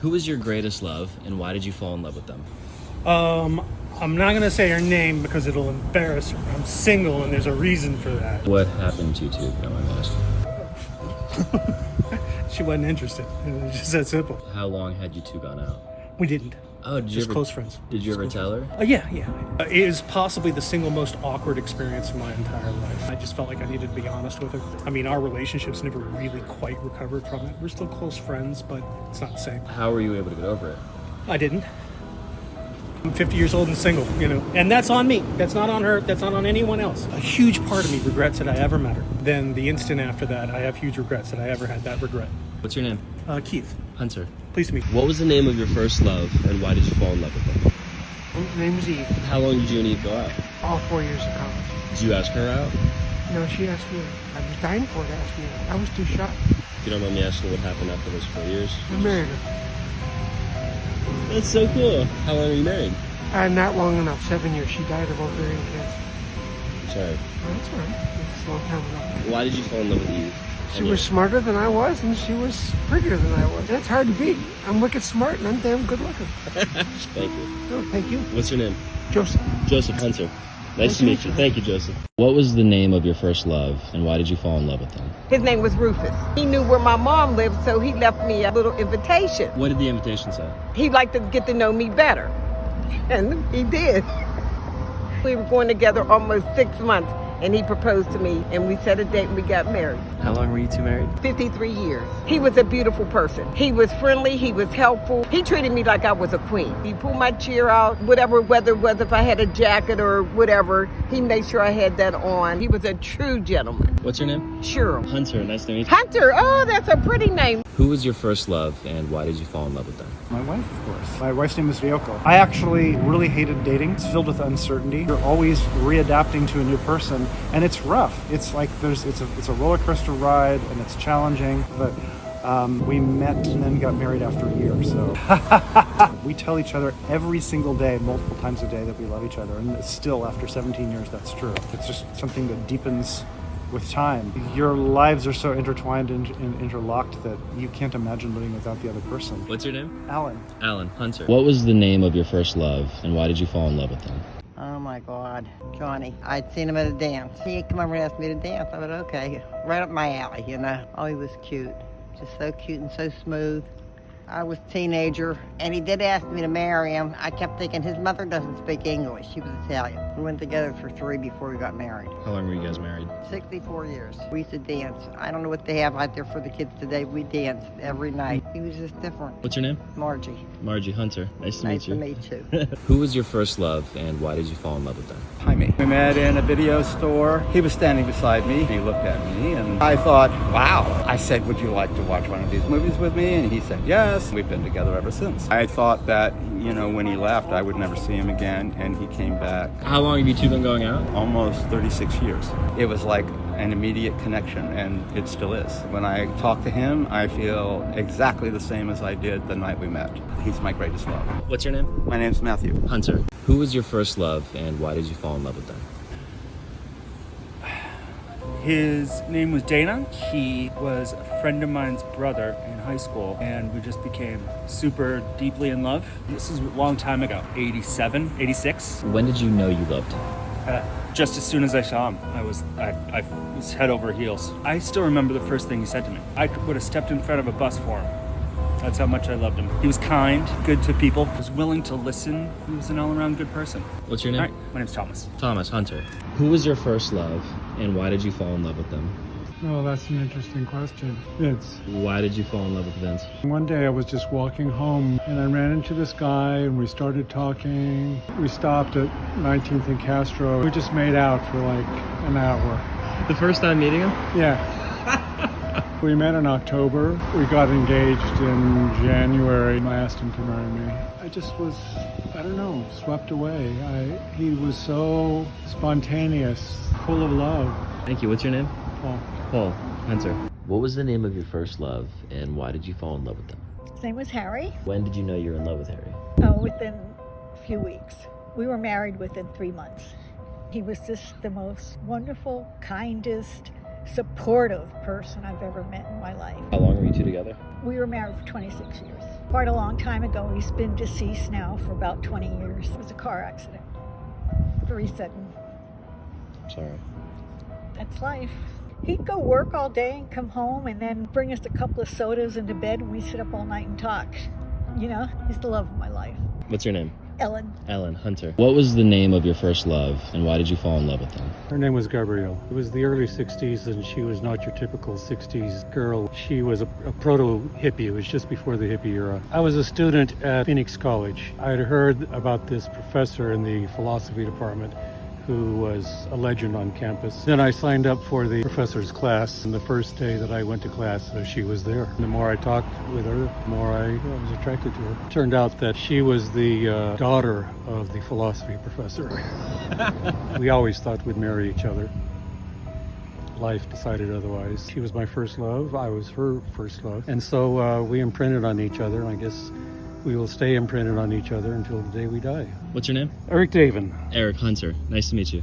Who was your greatest love, and why did you fall in love with them? I'm not gonna say her name because it'll embarrass her. I'm single, and there's a reason for that. What happened to you two, if you don't mind me asking? She wasn't interested. It was just that simple. How long had you two gone out? We didn't. Oh, did you Just ever, close friends. Did you ever tell her? Yeah. It is possibly the single most awkward experience of my entire life. I just felt like I needed to be honest with her. I mean, our relationships never really quite recovered from it. We're still close friends, but it's not the same. How were you able to get over it? I didn't. I'm 50 years old and single, and that's on me. That's not on her. That's not on anyone else. A huge part of me regrets that I ever met her. Then the instant after that, I have huge regrets that I ever had that regret. What's your name? Keith. Hunter. Pleased to meet you. What was the name of your first love, and why did you fall in love with them? Her name is Eve. How long did you and Eve go out? All 4 years of college. Did you ask her out? No, she asked me. I was dying for her to ask me out. I was too shocked. If you don't mind me asking, what happened after those 4 years? I married her. That's so cool. How long were you married? Not long enough. 7 years. She died of ovarian cancer. Sorry. Oh, that's all right. It's a long time ago. Why did you fall in love with Eve? She was smarter than I was, and she was prettier than I was. That's hard to beat. I'm wicked smart, and I'm damn good looking. Thank you. Oh, thank you. What's your name? Joseph. Joseph Hunter. Nice to meet you. Thank you, Joseph. What was the name of your first love, and why did you fall in love with them? His name was Rufus. He knew where my mom lived, so he left me a little invitation. What did the invitation say? He'd like to get to know me better, and he did. We were going together almost 6 months, and he proposed to me, and we set a date, and we got married. How long were you two married? 53 years. He was a beautiful person. He was friendly. He was helpful. He treated me like I was a queen. He pulled my chair out, whatever weather was, if I had a jacket or whatever, he made sure I had that on. He was a true gentleman. What's your name? Cheryl. Hunter. Nice to meet you. Hunter. Oh, that's a pretty name. Who was your first love, and why did you fall in love with them? My wife, of course. My wife's name is Ryoko. I actually really hated dating. It's filled with uncertainty. You're always readapting to a new person, and it's rough. It's like it's a roller coaster ride, and it's challenging. But we met and then got married after a year. So we tell each other every single day, multiple times a day, that we love each other, and still after 17 years, that's true. It's just something that deepens with time. Your lives are so intertwined and interlocked that you can't imagine living without the other person. What's your name? Alan. Alan. Hunter. What was the name of your first love, and why did you fall in love with them? Oh my God, Johnny. I'd seen him at a dance. He'd come over and ask me to dance. I went, okay, right up my alley, Oh, he was cute. Just so cute and so smooth. I was a teenager, and he did ask me to marry him. I kept thinking his mother doesn't speak English. She was Italian. We went together for 3 before we got married. How long were you guys married? 64 years. We used to dance. I don't know what they have out there for the kids today. We danced every night. He was just different. What's your name? Margie. Margie Hunter. Nice to Nice meet to you. meet you. Who was your first love, and why did you fall in love with them? Jaime. We met in a video store. He was standing beside me. He looked at me, and I thought, wow. I said, would you like to watch one of these movies with me? And he said, yes. We've been together ever since. I thought that, when he left, I would never see him again, and he came back. How long have you two been going out? Almost 36 years. It was like an immediate connection, and it still is. When I talk to him, I feel exactly the same as I did the night we met. He's my greatest love. What's your name? My name's Matthew. Hunter. Who was your first love, and why did you fall in love with them? His name was Dana. He was a friend of mine's brother in high school, and we just became super deeply in love. This is a long time ago, 87, 86. When did you know you loved him? Just as soon as I saw him, I was head over heels. I still remember the first thing he said to me. I would have stepped in front of a bus for him. That's how much I loved him. He was kind, good to people, was willing to listen. He was an all-around good person. What's your name? All right, my name's Thomas. Thomas Hunter. Who was your first love, and why did you fall in love with them? Oh, that's an interesting question. Vince. Why did you fall in love with Vince? One day I was just walking home and I ran into this guy and we started talking. We stopped at 19th and Castro. We just made out for like an hour. The first time meeting him? Yeah. We met in October. We got engaged in January. I asked him to marry me. I just was, swept away. He was so spontaneous, full of love. Thank you. What's your name? Paul. Paul Hunter. What was the name of your first love, and why did you fall in love with them? His name was Harry. When did you know you were in love with Harry? Oh, within a few weeks. We were married within 3 months. He was just the most wonderful, kindest, supportive person I've ever met in my life. How long were you two together? We were married for 26 years. Quite a long time ago. He's been deceased now for about 20 years. It was a car accident. Very sudden. Sorry. That's life. He'd go work all day and come home and then bring us a couple of sodas into bed and we sit up all night and talk. You know, he's the love of my life. What's your name? Ellen. Ellen Hunter. What was the name of your first love, and why did you fall in love with them? Her name was Gabrielle. It was the early 60s, and she was not your typical 60s girl. She was a proto-hippie. It was just before the hippie era. I was a student at Phoenix College. I had heard about this professor in the philosophy department who was a legend on campus. Then I signed up for the professor's class, and the first day that I went to class, she was there. And the more I talked with her, the more I was attracted to her. Turned out that she was the daughter of the philosophy professor. We always thought we'd marry each other. Life decided otherwise. She was my first love, I was her first love. And so we imprinted on each other, and I guess we will stay imprinted on each other until the day we die. What's your name? Eric Davin. Eric Hunter. Nice to meet you.